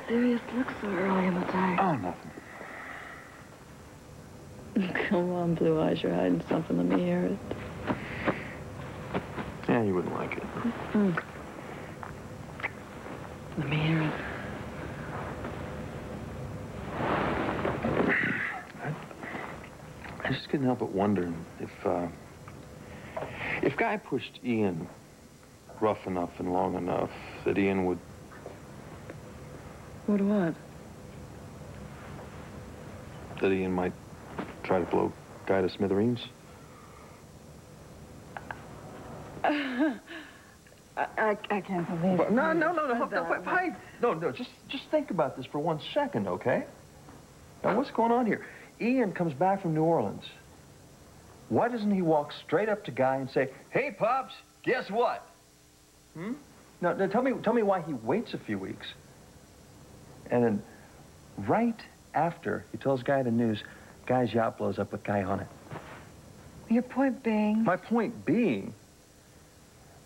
serious look so early in the day? Oh, nothing. Come on, Blue Eyes, you're hiding something. Let me hear it. Yeah, you wouldn't like it. Let me hear it. I just couldn't help but wondering if Guy pushed Ian rough enough and long enough that Ian would... Would what? That Ian might try to blow Guy to smithereens. I can't believe it. No, just think about this for 1 second, okay? Now, what's going on here? Ian comes back from New Orleans. Why doesn't he walk straight up to Guy and say, "Hey, Pops, guess what?" No, tell me why he waits a few weeks. And then, right after he tells Guy the news, Guy's yacht blows up with Guy on it. Your point being? My point being,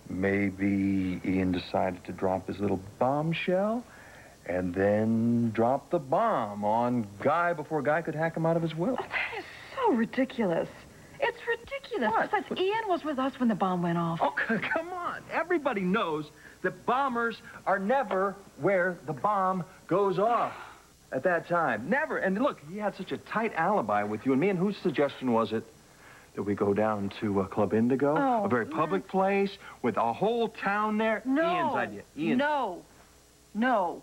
maybe Ian decided to drop his little bombshell and then drop the bomb on Guy before Guy could hack him out of his will. Oh, that is so ridiculous. It's ridiculous. What? Besides, Ian was with us when the bomb went off. Oh, come on. Everybody knows that bombers are never where the bomb goes off at that time. Never. And look, he had such a tight alibi with you and me. And whose suggestion was it that we go down to Club Indigo? Oh, a very public place with a whole town there? No. Ian's idea. Ian. No.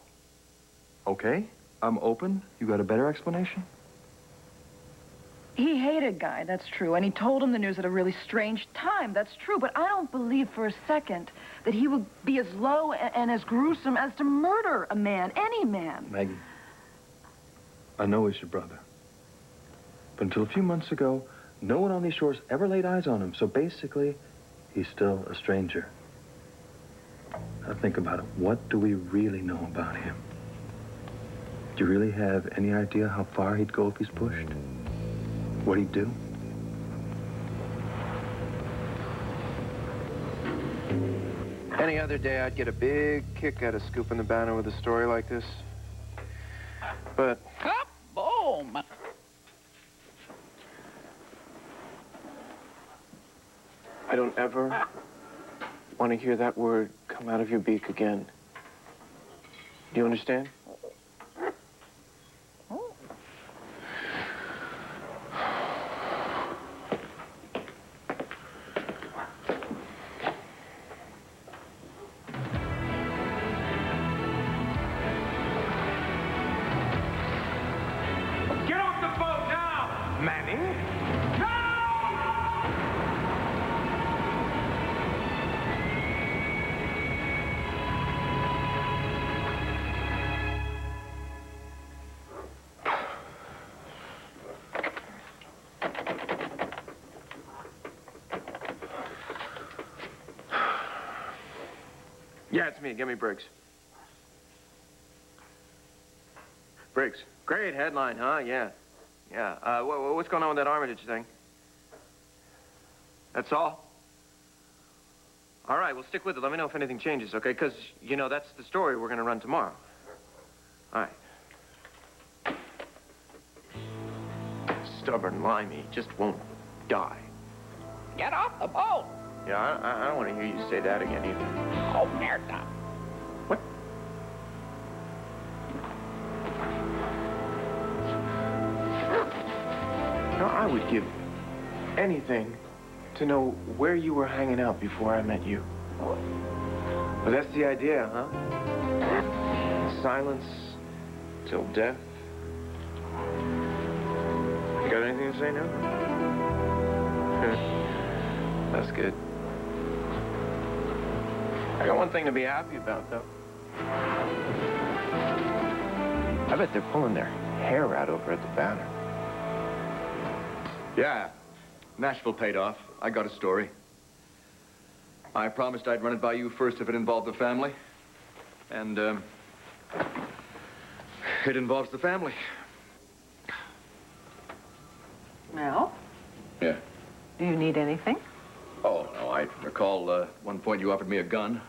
Okay, I'm open. You got a better explanation? He hated Guy, that's true, and he told him the news at a really strange time, that's true, but I don't believe for a second that he would be as low and as gruesome as to murder a man, any man. Maggie, I know he's your brother, but until a few months ago, no one on these shores ever laid eyes on him, so basically, he's still a stranger. Now think about it. What do we really know about him? Do you really have any idea how far he'd go if he's pushed? What he'd do? Any other day, I'd get a big kick out of scooping the banner with a story like this. But... Boom! I don't ever want to hear that word come out of your beak again. Do you understand? Yeah, it's me. Give me Briggs. Briggs. Great headline, huh? Yeah. Yeah. What's going on with that Armitage thing? That's all? All right, well, stick with it. Let me know if anything changes, okay? Because, you know, that's the story we're going to run tomorrow. All right. Stubborn Limey just won't die. Get off the boat! Yeah, I don't want to hear you say that again either. Oh, merda. What? Now, I would give anything to know where you were hanging out before I met you. But that's the idea, huh? Silence till death. You got anything to say now? That's good. I got one thing to be happy about, though. I bet they're pulling their hair out over at the Banner. Yeah, Nashville paid off. I got a story. I promised I'd run it by you first if it involved the family. And, it involves the family. Well? Yeah. Do you need anything? Oh, no, I recall, one point you offered me a gun.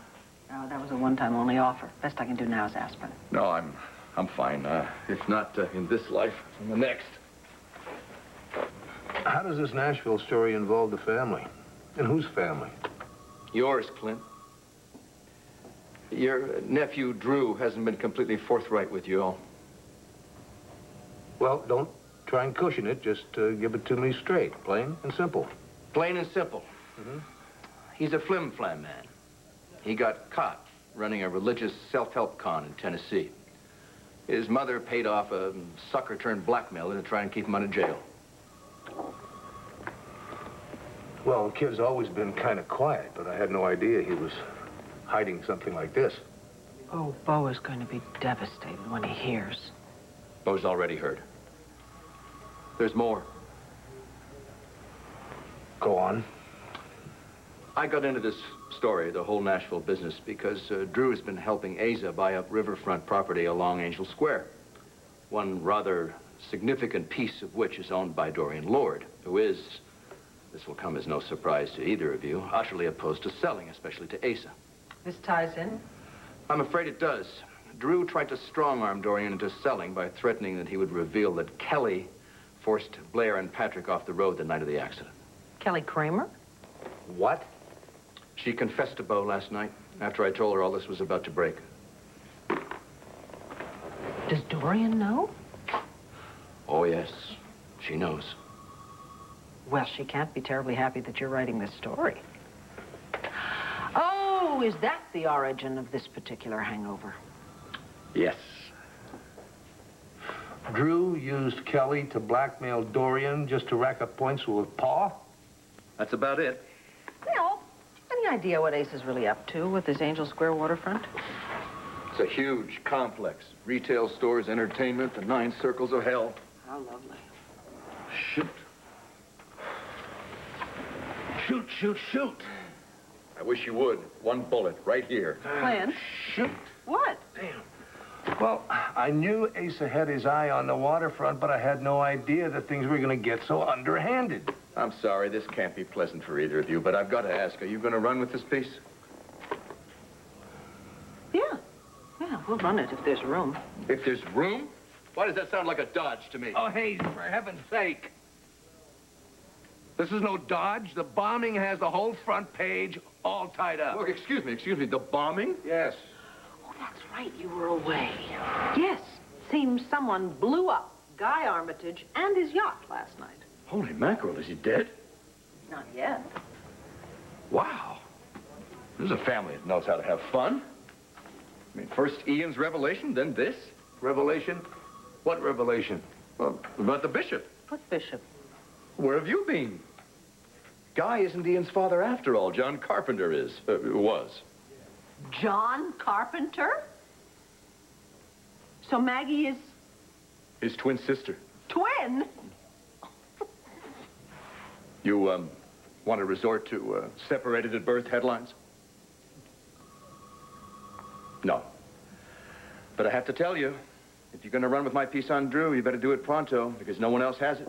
Oh, that was a one-time only offer. Best I can do now is aspirin. No, I'm I'm fine. If not in this life, in the next. How does this Nashville story involve the family? And whose family? Yours, Clint. Your nephew, Drew, hasn't been completely forthright with you all. Well, don't try and cushion it. Just give it to me straight, plain and simple. Plain and simple. He's a flim-flam man. He got caught running a religious self-help con in Tennessee. His mother paid off a sucker-turned-blackmailer to try and keep him out of jail. Well, the kid's always been kind of quiet, but I had no idea he was hiding something like this. Oh, Bo is going to be devastated when he hears. Bo's already heard. There's more. Go on. I got into this story, the whole Nashville business, because Drew has been helping Asa buy up riverfront property along Angel Square. One rather significant piece of which is owned by Dorian Lord, who is, this will come as no surprise to either of you, utterly opposed to selling, especially to Asa. This ties in? I'm afraid it does. Drew tried to strong-arm Dorian into selling by threatening that he would reveal that Kelly forced Blair and Patrick off the road the night of the accident. Kelly Kramer? What? She confessed to Bo last night, after I told her all this was about to break. Does Dorian know? Oh, yes. She knows. Well, she can't be terribly happy that you're writing this story. Oh, is that the origin of this particular hangover? Yes. Drew used Kelly to blackmail Dorian just to rack up points with Pa? That's about it. No. Any idea what Ace is really up to with his Angel Square waterfront? It's a huge complex. Retail stores, entertainment, the 9 circles of hell. How lovely. Shoot. Shoot, shoot, shoot. I wish you would. One bullet, right here. Clint? Shoot. What? Damn. Well, I knew Asa had his eye on the waterfront, but I had no idea that things were going to get so underhanded. I'm sorry, this can't be pleasant for either of you, but I've got to ask, are you going to run with this piece? Yeah. Yeah, we'll run it if there's room. If there's room? Why does that sound like a dodge to me? Oh, Hayes, for heaven's sake. This is no dodge. The bombing has the whole front page all tied up. Look, excuse me. The bombing? Yes. Oh, that's right. You were away. Yes. Seems someone blew up Guy Armitage and his yacht last night. Holy mackerel, is he dead? Not yet. Wow. This is a family that knows how to have fun. I mean, first Ian's revelation, then this. Revelation? What revelation? Well, about the bishop. What bishop? Where have you been? Guy isn't Ian's father after all. John Carpenter is. Was. John Carpenter? So Maggie is His twin sister. twin? You, want to resort to, separated at birth headlines? No. But I have to tell you, if you're going to run with my piece on Drew, you better do it pronto, because no one else has it.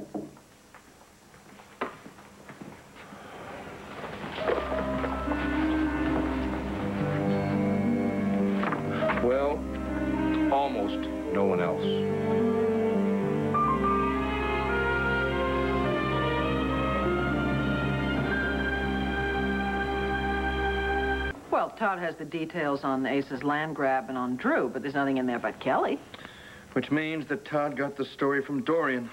Well, almost no one else. Well, Todd has the details on Ace's land grab and on Drew, but there's nothing in there but Kelly. Which means that Todd got the story from Dorian.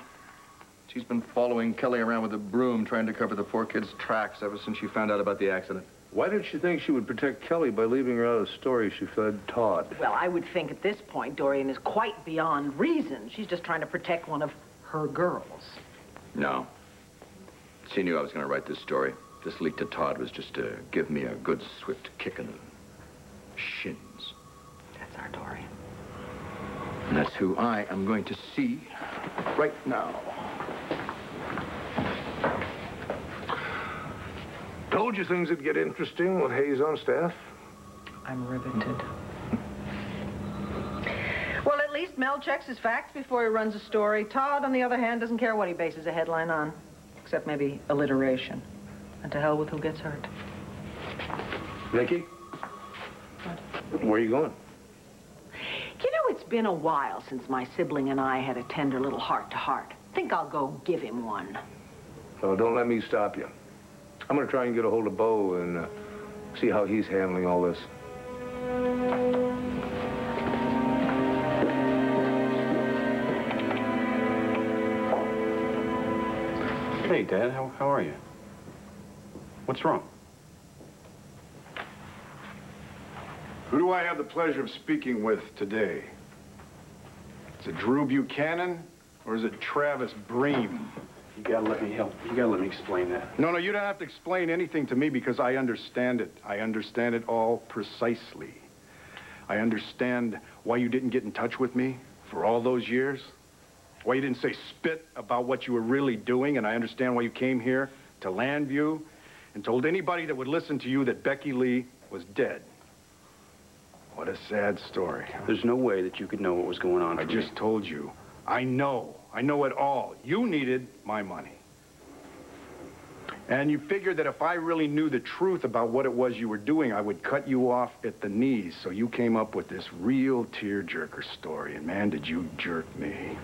She's been following Kelly around with a broom, trying to cover the poor kid's tracks ever since she found out about the accident. Why did she think she would protect Kelly by leaving her out of the story she fed Todd? Well, I would think at this point Dorian is quite beyond reason. She's just trying to protect one of her girls. No. She knew I was going to write this story. This leak to Todd was just to give me a good, swift kick in the shins. That's our Dorian. And that's who I am going to see right now. Told you things would get interesting with Hayes on staff. I'm riveted. Well, at least Mel checks his facts before he runs a story. Todd, on the other hand, doesn't care what he bases a headline on, except maybe alliteration. And to hell with who gets hurt. Nikki? Where are you going? You know, it's been a while since my sibling and I had a tender little heart-to-heart. Think I'll go give him one. No, don't let me stop you. I'm gonna try and get a hold of Bo and see how he's handling all this. Hey, Dad, how are you? What's wrong? Who do I have the pleasure of speaking with today? Is it Drew Buchanan, or is it Travis Bream? You gotta let me help. You gotta let me explain that. No, you don't have to explain anything to me because I understand it. I understand it all precisely. I understand why you didn't get in touch with me for all those years. Why you didn't say spit about what you were really doing, and I understand why you came here to Landview and told anybody that would listen to you that Becky Lee was dead. What a sad story. There's no way that you could know what was going on. I just told you. I know it all. You needed my money. And you figured that if I really knew the truth about what it was you were doing, I would cut you off at the knees. So you came up with this real tearjerker story. And man, did you jerk me.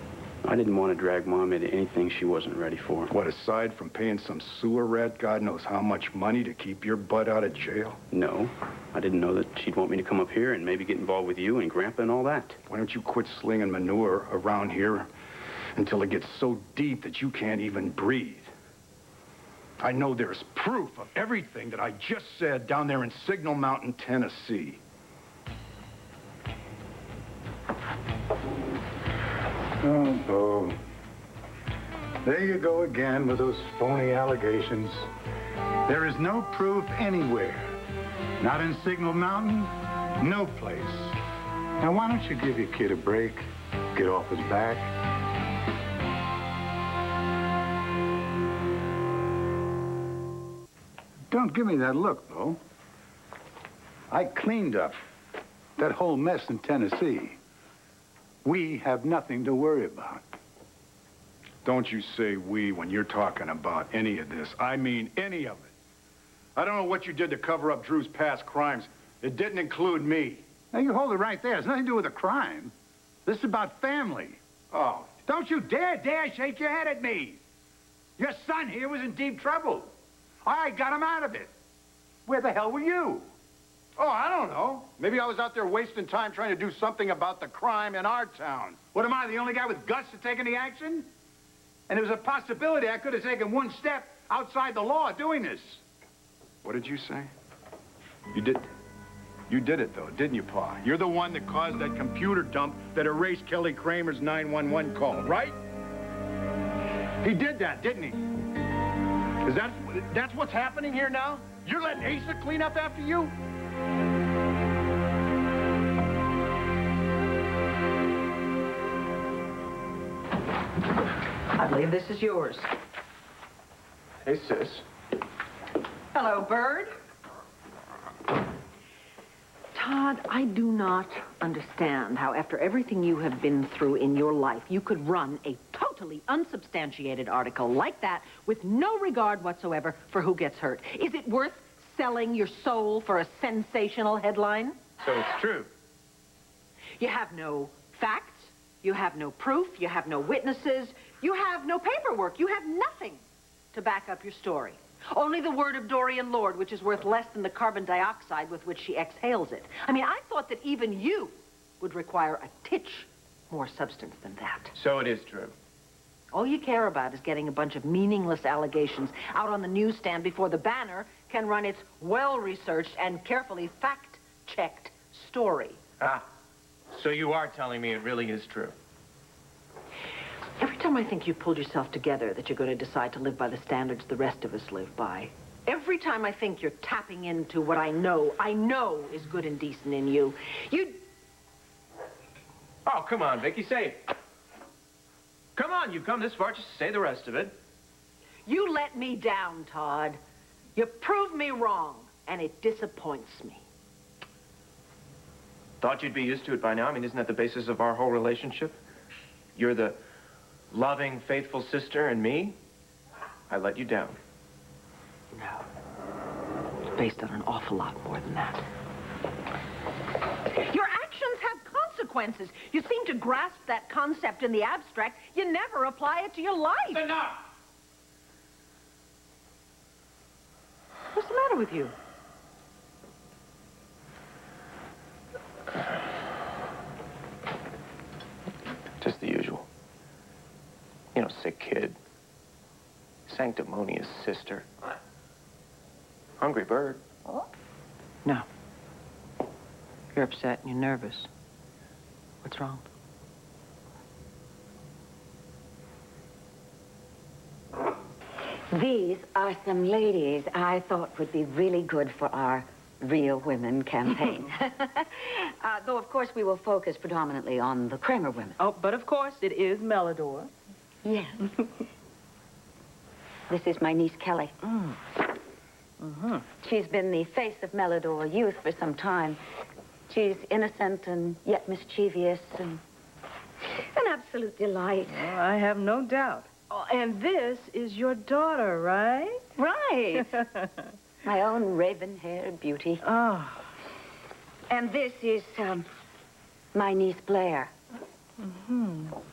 I didn't want to drag Mom into anything she wasn't ready for. What, aside from paying some sewer rat God knows how much money to keep your butt out of jail? No. I didn't know that she'd want me to come up here and maybe get involved with you and Grandpa and all that. Why don't you quit slinging manure around here until it gets so deep that you can't even breathe? I know there's proof of everything that I just said down there in Signal Mountain, Tennessee. Oh, Bo. There you go again with those phony allegations. There is no proof anywhere. Not in Signal Mountain, no place. Now, why don't you give your kid a break? Get off his back. Don't give me that look, Bo. I cleaned up that whole mess in Tennessee. We have nothing to worry about. Don't you say we when you're talking about any of this. I mean any of it. I don't know what you did to cover up Drew's past crimes. It didn't include me. Now, you hold it right there. It's nothing to do with a crime. This is about family. Oh. Don't you dare shake your head at me. Your son here was in deep trouble. I got him out of it. Where the hell were you? Oh, I don't know. Maybe I was out there wasting time trying to do something about the crime in our town. What am I, the only guy with guts to take any action? And there was a possibility I could have taken one step outside the law doing this. What did you say? You did it, though, didn't you, Pa? You're the one that caused that computer dump that erased Kelly Kramer's 911 call, right? He did that, didn't he? That's what's happening here now? You're letting Asa clean up after you? I believe this is yours. Hey, sis. Hello, Bird. Todd, I do not understand how after everything you have been through in your life, you could run a totally unsubstantiated article like that with no regard whatsoever for who gets hurt. Is it worth selling your soul for a sensational headline? So it's true. You have no facts, you have no proof, you have no witnesses, you have no paperwork, you have nothing to back up your story. Only the word of Dorian Lord, which is worth less than the carbon dioxide with which she exhales it. I mean, I thought that even you would require a titch more substance than that. So it is true. All you care about is getting a bunch of meaningless allegations out on the newsstand before the Banner can run its well-researched and carefully fact-checked story. Ah, so you are telling me it really is true. Every time I think you've pulled yourself together, that you're going to decide to live by the standards the rest of us live by, every time I think you're tapping into what I know is good and decent in you, Oh, come on, Vicky, say it. Come on, you've come this far, just say the rest of it. You let me down, Todd. You proved me wrong, and it disappoints me. Thought you'd be used to it by now. I mean, isn't that the basis of our whole relationship? You're the loving, faithful sister, and me, I let you down. No. It's based on an awful lot more than that. Your actions have consequences. consequences. You seem to grasp that concept in the abstract. You never apply it to your life. Enough! What's the matter with you? Just the usual. You know, sick kid. Sanctimonious sister. Hungry bird. No. You're upset and you're nervous. What's wrong? These are some ladies I thought would be really good for our Real Women campaign. Though, of course, we will focus predominantly on the Kramer women. Oh, but of course, it is Melidor. Yes. This is my niece, Kelly. She's been the face of Melidor youth for some time. She's innocent and yet mischievous and an absolute delight. Oh, I have no doubt. Oh, and this is your daughter, right? Right. My own raven-haired beauty. Oh. And this is, my niece, Blair.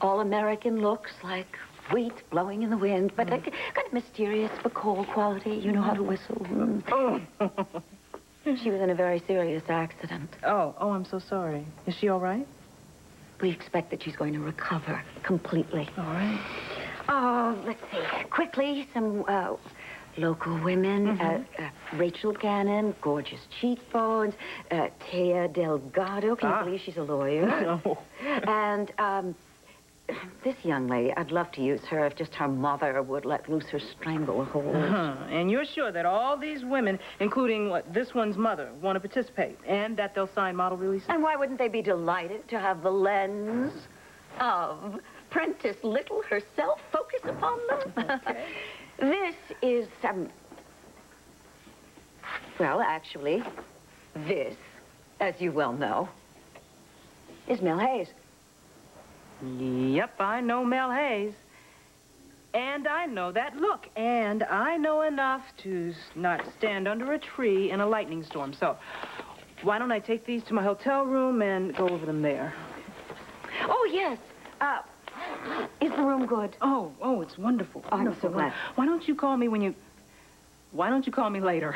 All American looks, like wheat blowing in the wind, but like kind of mysterious but cold quality. You know how to whistle. She was in a very serious accident. Oh, I'm so sorry. Is she all right? We expect that she's going to recover completely. All right. Oh, let's see. Quickly, some local women. Rachel Gannon, gorgeous cheekbones. Taya Delgado. Can you believe she's a lawyer? No. And this young lady, I'd love to use her if just her mother would let loose her stranglehold. And you're sure that all these women, including this one's mother, want to participate, and that they'll sign model releases? And why wouldn't they be delighted to have the lens of Prentice Little herself focus upon them? Okay. This is, well, actually, this, as you well know, is Mel Hayes. Yep, I know Mel Hayes. And I know that look. And I know enough to not stand under a tree in a lightning storm. So, why don't I take these to my hotel room and go over them there? Oh, yes. Is the room good? Oh, it's wonderful. Oh, I'm so glad. Why don't you call me why don't you call me later?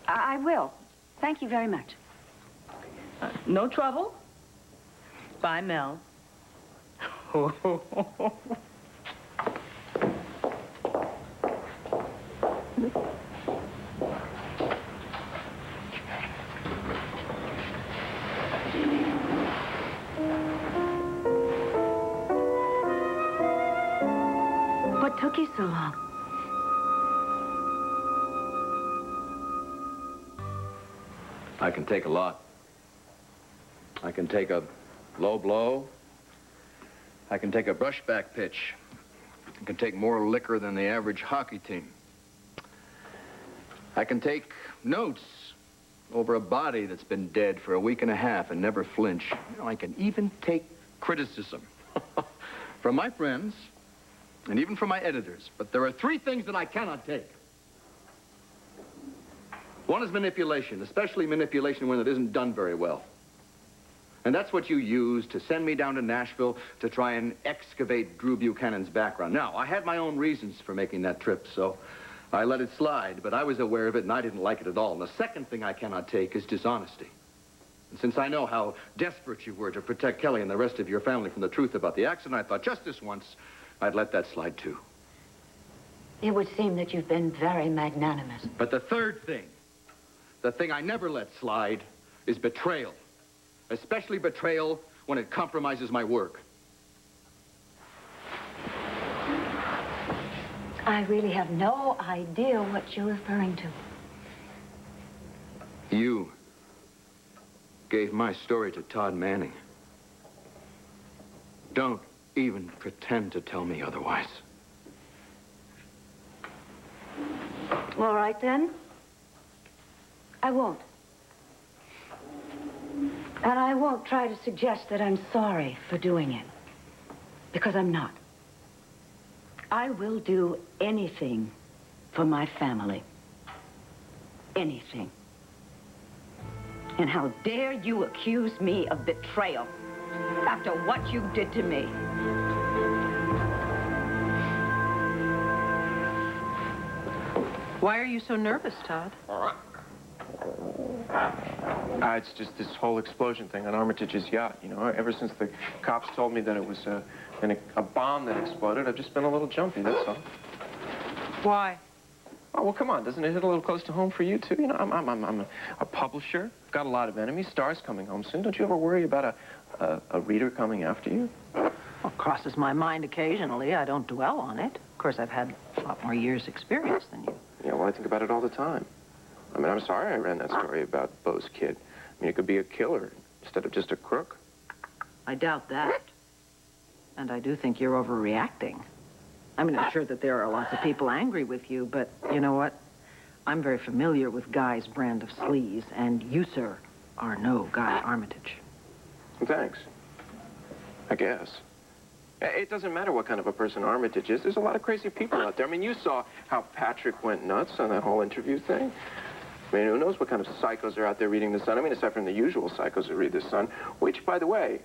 I will. Thank you very much. No trouble. Bye, Mel. What took you so long? I can take a lot. I can take a low blow. I can take a brushback pitch. I can take more liquor than the average hockey team. I can take notes over a body that's been dead for a week and a half and never flinch. You know, I can even take criticism from my friends and even from my editors. But there are three things that I cannot take. One is manipulation, especially manipulation when it isn't done very well. And that's what you used to send me down to Nashville to try and excavate Drew Buchanan's background. Now, I had my own reasons for making that trip, so I let it slide, but I was aware of it and I didn't like it at all. And the second thing I cannot take is dishonesty. And since I know how desperate you were to protect Kelly and the rest of your family from the truth about the accident, I thought just this once, I'd let that slide too. It would seem that you've been very magnanimous. But the third thing, the thing I never let slide, is betrayal. Especially betrayal when it compromises my work. I really have no idea what you're referring to. You gave my story to Todd Manning. Don't even pretend to tell me otherwise. All right, then. I won't. And I won't try to suggest that I'm sorry for doing it. Because I'm not. I will do anything for my family. Anything. And how dare you accuse me of betrayal? After what you did to me. Why are you so nervous, Todd? It's just this whole explosion thing on Armitage's yacht. You know, ever since the cops told me that it was a bomb that exploded, I've just been a little jumpy, that's all. Why? Oh, well, come on. Doesn't it hit a little close to home for you, too? You know, I'm a publisher. I've got a lot of enemies. Star's coming home soon. Don't you ever worry about a reader coming after you? Well, it crosses my mind occasionally. I don't dwell on it. Of course, I've had a lot more years' experience than you. Yeah, well, I think about it all the time. I mean, I'm sorry I ran that story about Bo's kid. I mean, it could be a killer instead of just a crook. I doubt that. And I do think you're overreacting. I mean, I'm sure that there are lots of people angry with you, but you know what? I'm very familiar with Guy's brand of sleaze, and you, sir, are no Guy Armitage. Thanks. I guess. It doesn't matter what kind of a person Armitage is. There's a lot of crazy people out there. I mean, you saw how Patrick went nuts on that whole interview thing. I mean, who knows what kind of psychos are out there reading The Sun? I mean, aside from the usual psychos that read The Sun, which, by the way,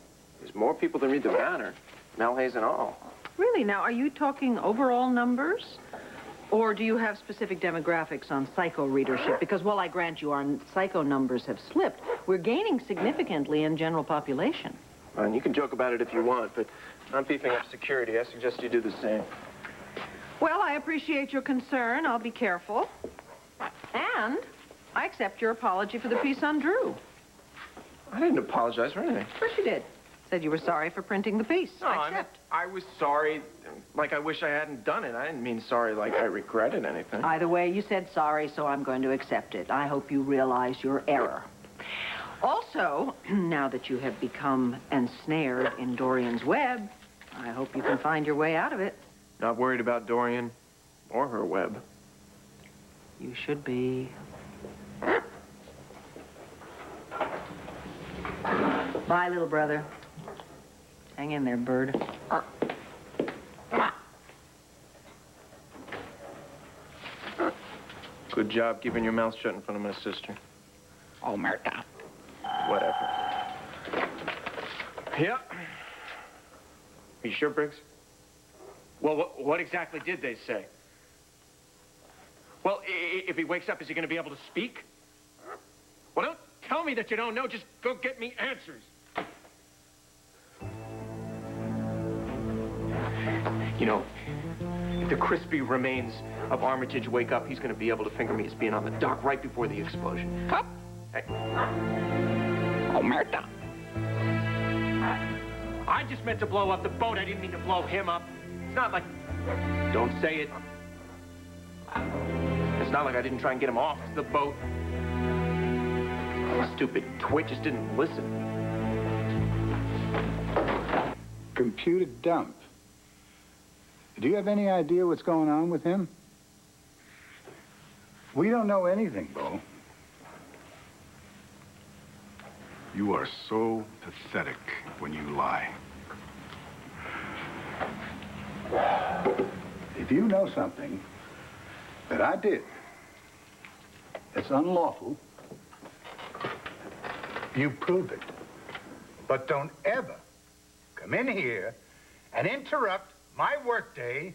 is more people than read the Banner, Mel Hayes and all. Really? Now, are you talking overall numbers? Or do you have specific demographics on psycho readership? Because while I grant you our psycho numbers have slipped, we're gaining significantly in general population. And you can joke about it if you want, but I'm beefing up security. I suggest you do the same. Well, I appreciate your concern. I'll be careful. And I accept your apology for the piece on Drew. I didn't apologize for anything. Of course you did. Said you were sorry for printing the piece. No, I accept. I was sorry, like I wish I hadn't done it. I didn't mean sorry like I regretted anything. Either way, you said sorry, so I'm going to accept it. I hope you realize your error. Also, now that you have become ensnared in Dorian's web, I hope you can find your way out of it. Not worried about Dorian or her web. You should be. Bye, little brother. Hang in there, bird. Good job keeping your mouth shut in front of my sister. Oh, Merta. Whatever. Yeah. Are you sure, Briggs? Well, what exactly did they say? Well, if he wakes up, is he going to be able to speak? Well, don't tell me that you don't know. Just go get me answers. You know, if the crispy remains of Armitage wake up, he's going to be able to finger me as being on the dock right before the explosion. Up. Hey. Oh, Merta. I just meant to blow up the boat. I didn't mean to blow him up. It's not like... Don't say it. It's not like I didn't try and get him off the boat. The stupid twit just didn't listen. Computer dump. Do you have any idea what's going on with him? We don't know anything, Bo. You are so pathetic when you lie. If you know something that I did that's unlawful, you prove it. But don't ever come in here and interrupt my workday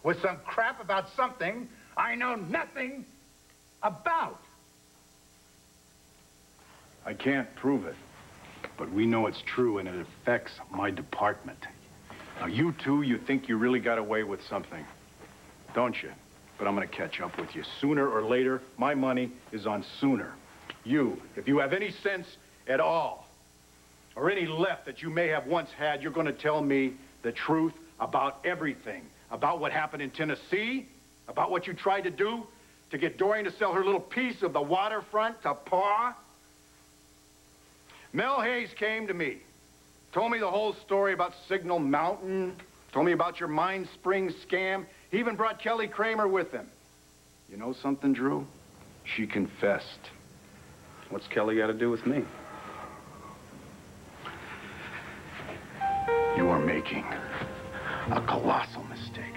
with some crap about something I know nothing about. I can't prove it, but we know it's true and it affects my department. Now, you two, you think you really got away with something, don't you? But I'm gonna catch up with you. Sooner or later, my money is on Sooner. You, if you have any sense at all, or any left that you may have once had, you're gonna tell me the truth about everything. About what happened in Tennessee, about what you tried to do to get Dorian to sell her little piece of the waterfront to Pa. Mel Hayes came to me, told me the whole story about Signal Mountain, told me about your Mine Springs scam. He even brought Kelly Kramer with him. You know something, Drew? She confessed. What's Kelly got to do with me? You are making a colossal mistake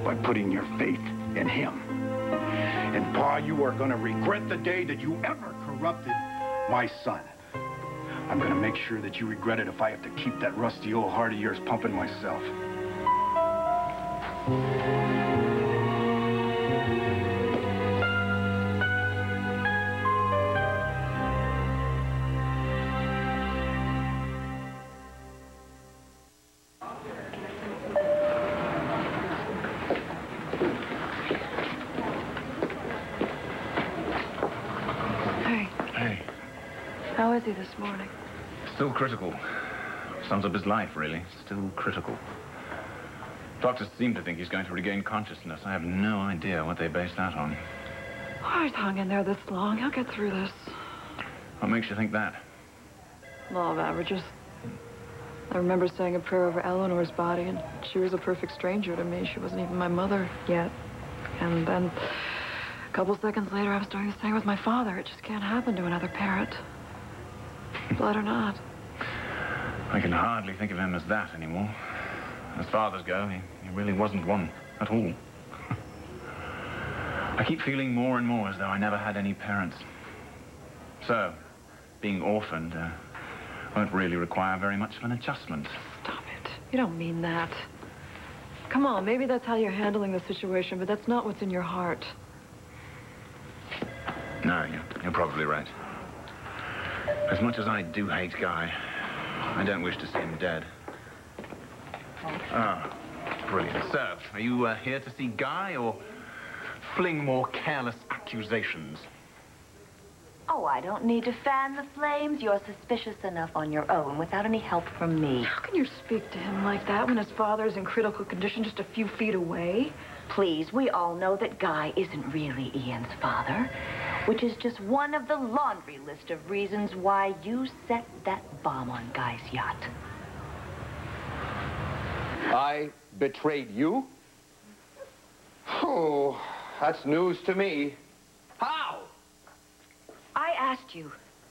by putting your faith in him. And, Pa, you are going to regret the day that you ever corrupted my son. I'm gonna make sure that you regret it if I have to keep that rusty old heart of yours pumping myself. How is he this morning? Still critical. Sums up his life, really. Still critical. Doctors seem to think he's going to regain consciousness. I have no idea what they base that on. Oh, he's hung in there this long. He'll get through this. What makes you think that? Law of averages. I remember saying a prayer over Eleanor's body, and she was a perfect stranger to me. She wasn't even my mother yet. And then, a couple seconds later, I was doing the same with my father. It just can't happen to another parent. Blood or not. I can hardly think of him as that anymore. As fathers go, he really wasn't one at all. I keep feeling more and more as though I never had any parents. So, being orphaned won't really require very much of an adjustment. Stop it. You don't mean that. Come on, maybe that's how you're handling the situation, but that's not what's in your heart. No, you're probably right. As much as I do hate Guy, I don't wish to see him dead. Ah, brilliant. So, are you here to see Guy or fling more careless accusations? Oh, I don't need to fan the flames. You're suspicious enough on your own without any help from me. How can you speak to him like that when his father's in critical condition just a few feet away? Please, we all know that Guy isn't really Ian's father, which is just one of the laundry list of reasons why you set that bomb on Guy's yacht. I betrayed you? Oh, that's news to me. How? I asked you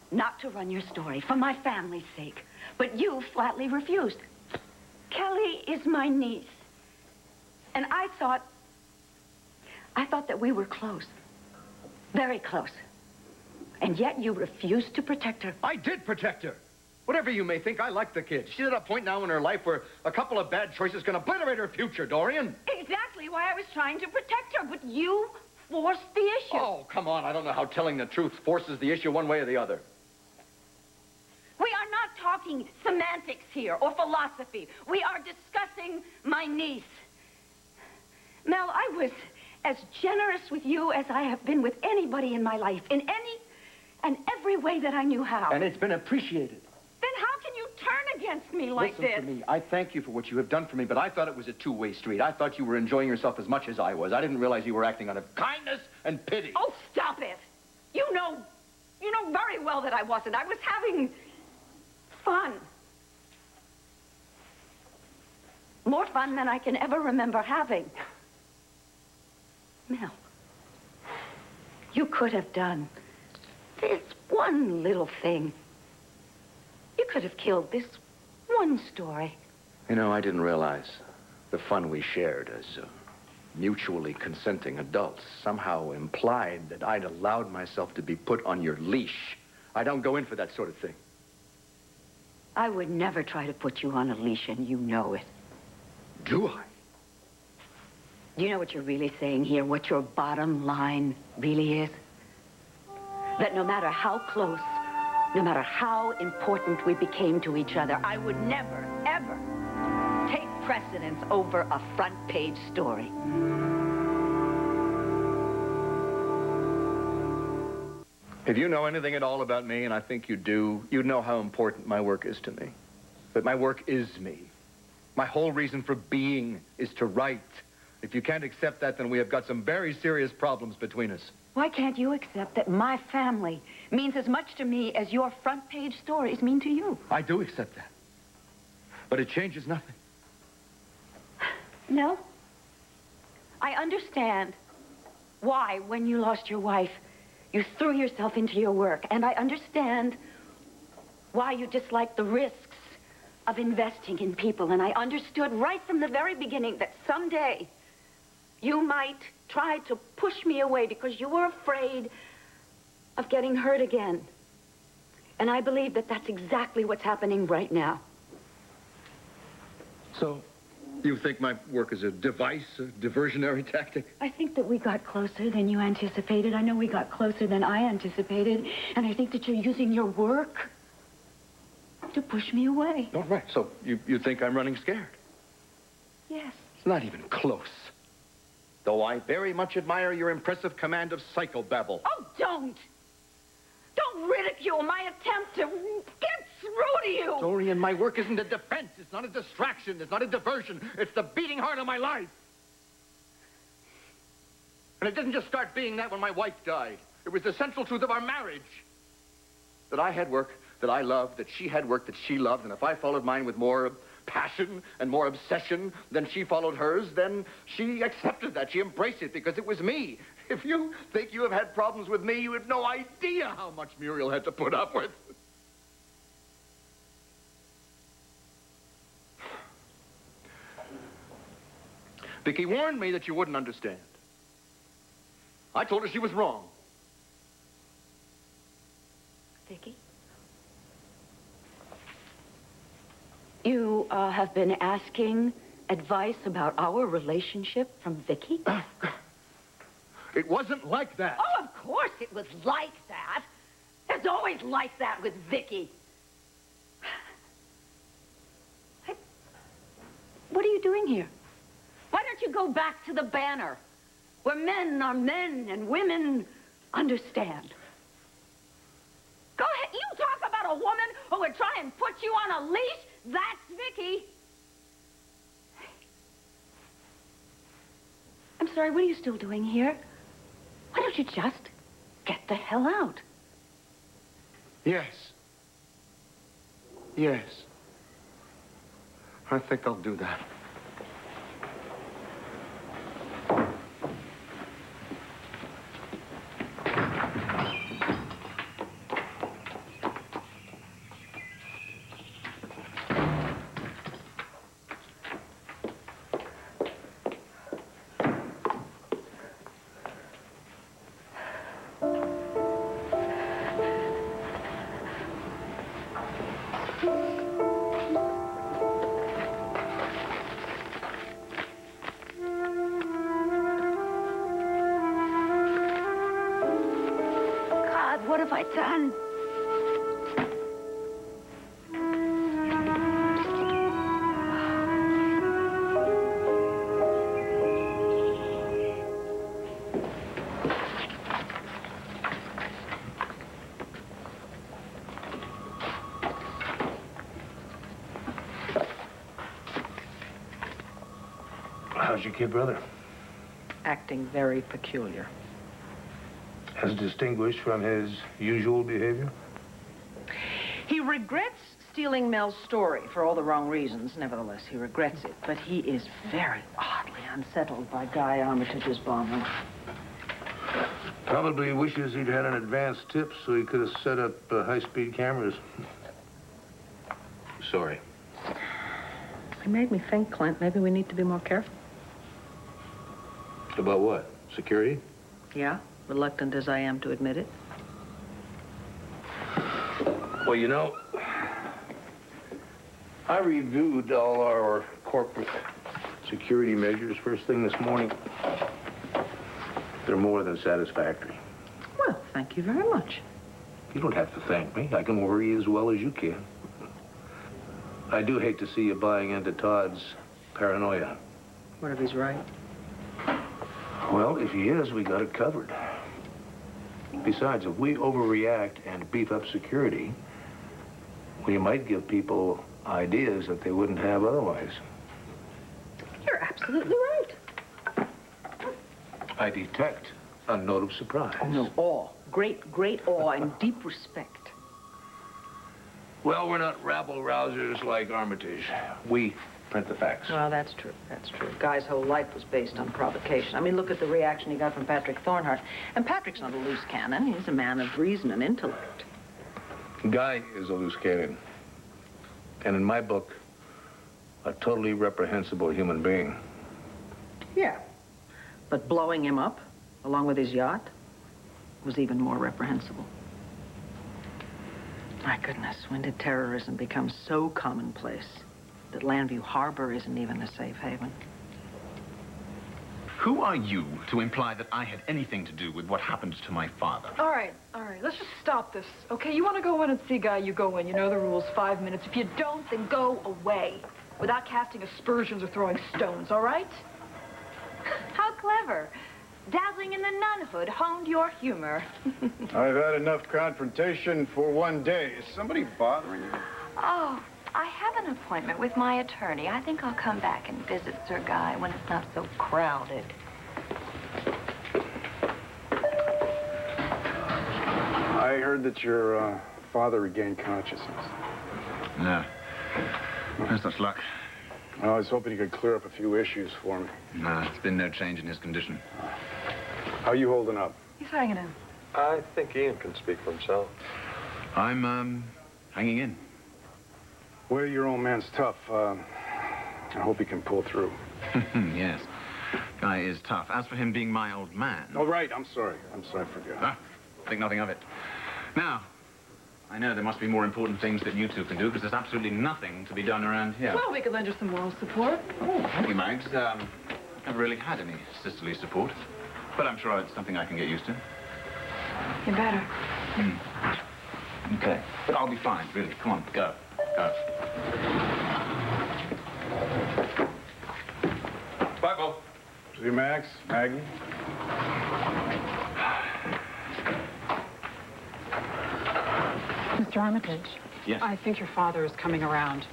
not to run your story for my family's sake, but you flatly refused. Kelly is my niece, and I thought that we were close. Very close. And yet you refused to protect her. I did protect her. Whatever you may think, I like the kid. She's at a point now in her life where a couple of bad choices can obliterate her future, Dorian. Exactly why I was trying to protect her, but you forced the issue. Oh, come on. I don't know how telling the truth forces the issue one way or the other. We are not talking semantics here or philosophy. We are discussing my niece. Mel, I was as generous with you as I have been with anybody in my life, in any and every way that I knew how. And it's been appreciated. Then how can you turn against me like this? Listen to me. I thank you for what you have done for me, but I thought it was a two-way street. I thought you were enjoying yourself as much as I was. I didn't realize you were acting out of kindness and pity. Oh, stop it. You know very well that I wasn't. I was having fun. More fun than I can ever remember having. Mel, you could have done this one little thing. You could have killed this one story. You know, I didn't realize the fun we shared as mutually consenting adults somehow implied that I'd allowed myself to be put on your leash. I don't go in for that sort of thing. I would never try to put you on a leash, and you know it. Do I? Do you know what you're really saying here? What your bottom line really is? That no matter how close, no matter how important we became to each other, I would never, ever take precedence over a front-page story. If you know anything at all about me, and I think you do, you'd know how important my work is to me. But my work is me. My whole reason for being is to write. If you can't accept that, then we have got some very serious problems between us. Why can't you accept that my family means as much to me as your front-page stories mean to you? I do accept that. But it changes nothing. No. I understand why, when you lost your wife, you threw yourself into your work. And I understand why you dislike the risks of investing in people. And I understood right from the very beginning that someday you might try to push me away because you were afraid of getting hurt again. And I believe that that's exactly what's happening right now. So, you think my work is a device, a diversionary tactic? I think that we got closer than you anticipated. I know we got closer than I anticipated. And I think that you're using your work to push me away. Oh, right. So, you think I'm running scared? Yes. It's not even close. Though I very much admire your impressive command of psychobabble. Oh, don't! Don't ridicule my attempt to get through to you! Dorian, my work isn't a defense. It's not a distraction. It's not a diversion. It's the beating heart of my life. And it didn't just start being that when my wife died. It was the central truth of our marriage. That I had work that I loved, that she had work that she loved, and if I followed mine with more passion and more obsession than she followed hers, then she accepted that. She embraced it because it was me. If you think you have had problems with me, you have no idea how much Muriel had to put up with. Vicki warned me that you wouldn't understand. I told her she was wrong. Vicki? You have been asking advice about our relationship from Vicki? It wasn't like that. Oh, of course it was like that. It's always like that with Vicki. What are you doing here? Why don't you go back to the Banner, where men are men and women understand? Go ahead. You talk about a woman who would try and put you on a leash? That's Vicki. I'm sorry, what are you still doing here? Why don't you just get the hell out? Yes. Yes. I think I'll do that. What have I done? How's your kid brother? Acting very peculiar. As distinguished from his usual behavior? He regrets stealing Mel's story for all the wrong reasons. Nevertheless, he regrets it. But he is very oddly unsettled by Guy Armitage's bombing. Probably wishes he'd had an advance tip so he could have set up high-speed cameras. Sorry. He made me think, Clint, maybe we need to be more careful. About what? Security? Yeah, reluctant as I am to admit it. Well, you know, I reviewed all our corporate security measures first thing this morning. They're more than satisfactory. Well, thank you very much. You don't have to thank me. I can worry as well as you can. I do hate to see you buying into Todd's paranoia. What if he's right? Well, if he is, we got it covered. Besides, if we overreact and beef up security, we might give people ideas that they wouldn't have otherwise. You're absolutely right. I detect a note of surprise. Oh, no, awe. Great, great awe and deep respect. Well, we're not rabble-rousers like Armitage. We print the facts. Well, that's true. That's true. Guy's whole life was based on provocation. I mean, look at the reaction he got from Patrick Thornhart. And Patrick's not a loose cannon. He's a man of reason and intellect. Guy is a loose cannon. And in my book, a totally reprehensible human being. Yeah. But blowing him up, along with his yacht, was even more reprehensible. My goodness, when did terrorism become so commonplace that Landview Harbor isn't even a safe haven? Who are you to imply that I had anything to do with what happened to my father? All right. Let's just stop this, okay? You want to go in and see Guy, you go in. You know the rules, 5 minutes. If you don't, then go away without casting aspersions or throwing stones, all right? How clever. Dabbling in the nunhood honed your humor. I've had enough confrontation for one day. Is somebody bothering you? Oh, I have an appointment with my attorney. I think I'll come back and visit Sir Guy when it's not so crowded. I heard that your father regained consciousness. No. No such luck. Well, I was hoping you could clear up a few issues for me. No, there's been no change in his condition. How you holding up? He's hanging in. I think Ian can speak for himself. I'm, hanging in. Well, your old man's tough. I hope he can pull through. Yes. Guy is tough. As for him being my old man... Oh, right. I'm sorry. I forgot. Ah, think nothing of it. Now, I know there must be more important things that you two can do, because there's absolutely nothing to be done around here. Well, we could lend you some moral support. Oh, thank you, Mags. I've never really had any sisterly support, but I'm sure it's something I can get used to. You better. Okay. But I'll be fine, really. Come on, go. Go. Bye, Bo. See you, Max. Maggie. Mr. Armitage. Yes? I think your father is coming around.